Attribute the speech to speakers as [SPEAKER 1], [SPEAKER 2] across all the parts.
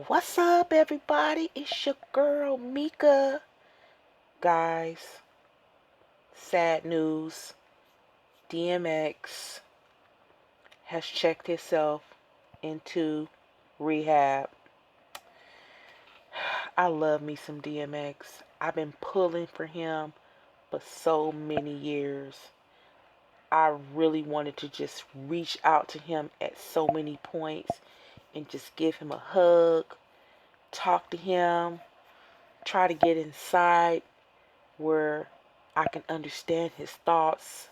[SPEAKER 1] What's up, everybody? It's your girl, Mika. Guys, sad news. DMX has checked himself into rehab. I love me some DMX. I've been pulling for him for so many years. I really wanted to just reach out to him at so many points and just give him a hug, talk to him, try to get inside where I can understand his thoughts.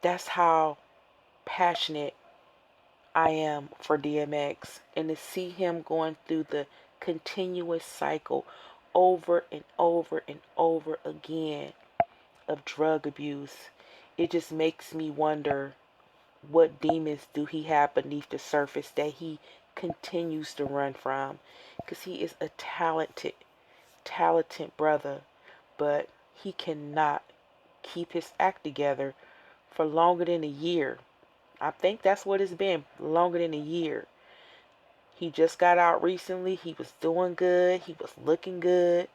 [SPEAKER 1] That's how passionate I am for DMX. And to see him going through the continuous cycle over and over and over again of drug abuse, it just makes me wonder, what demons do he have beneath the surface that he continues to run from? Because he is a talented brother, but he cannot keep his act together for longer than a year. I think that's what it's been, longer than a year. He just got out recently. He was doing good. He was looking good.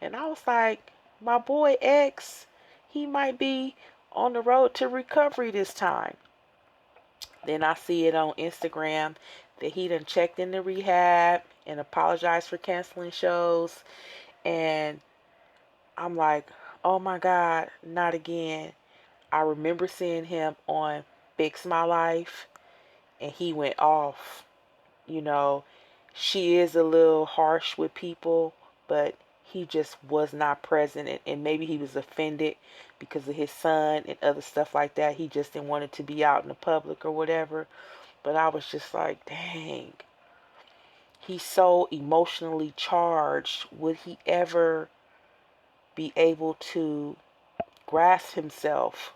[SPEAKER 1] And I was like, my boy X, he might be on the road to recovery this time. Then I see it on Instagram that he done checked into rehab and apologized for canceling shows. And I'm like, oh my God, not again. I remember seeing him on Fix My Life, and he went off. You know, she is a little harsh with people, but he just was not present. And maybe he was offended because of his son and other stuff like that. He just didn't want it to be out in the public or whatever. But I was just like, dang, he's so emotionally charged. Would he ever be able to grasp himself,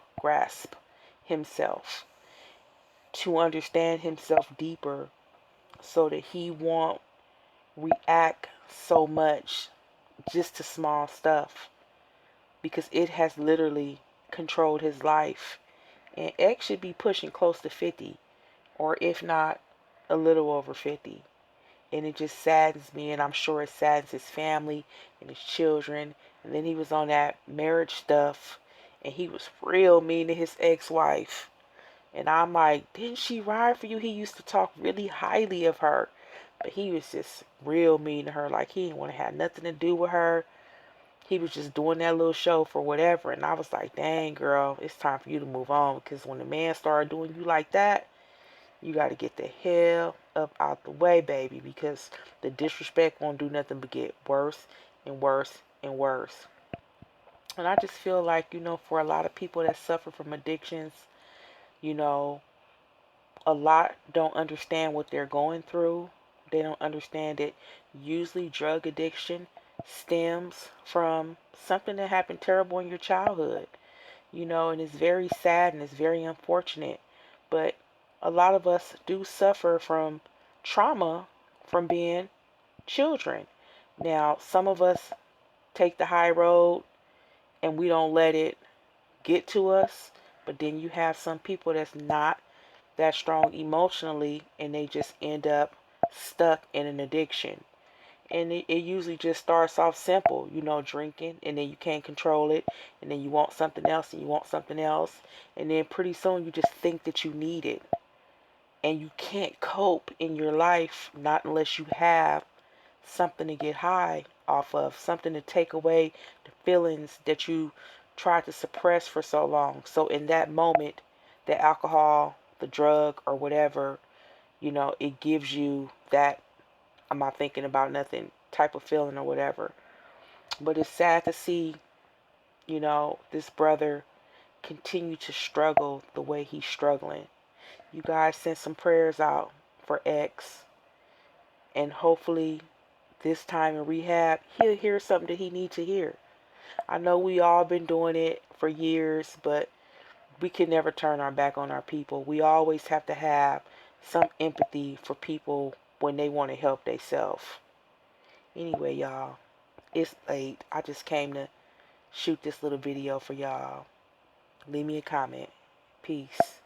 [SPEAKER 1] to understand himself deeper so that he won't react so much just to small stuff, because it has literally controlled his life. And X should be pushing close to 50, or if not a little over 50. And it just saddens me, and I'm sure it saddens his family and his children. And then he was on that marriage stuff, and he was real mean to his ex-wife. And I'm like, didn't she ride for you? He used to talk really highly of her, but he was just real mean to her. Like, he didn't want to have nothing to do with her. He was just doing that little show for whatever. And I was like, dang, girl, it's time for you to move on. Because when the man started doing you like that, you got to get the hell up out the way, baby. Because the disrespect won't do nothing but get worse and worse and worse. And I just feel like, for a lot of people that suffer from addictions, you know, a lot don't understand what they're going through. They don't understand that usually drug addiction stems from something that happened terrible in your childhood, and it's very sad and it's very unfortunate. But a lot of us do suffer from trauma from being children. Now, some of us take the high road and we don't let it get to us, but then you have some people that's not that strong emotionally, and they just end up stuck in an addiction. And it usually just starts off simple, drinking, and then you can't control it, and then you want something else, and you want something else, and then pretty soon you just think that you need it. And you can't cope in your life, not unless you have something to get high off of, something to take away the feelings that you tried to suppress for so long. So in that moment, the alcohol, the drug, or whatever, it gives you that I'm not thinking about nothing type of feeling or whatever. But it's sad to see, this brother continue to struggle the way he's struggling. You guys send some prayers out for X, and hopefully this time in rehab, he'll hear something that he needs to hear. I know we all been doing it for years, but we can never turn our back on our people. We always have to have some empathy for people when they want to help themselves. Anyway, y'all, it's late. I just came to shoot this little video for y'all. Leave me a comment. Peace.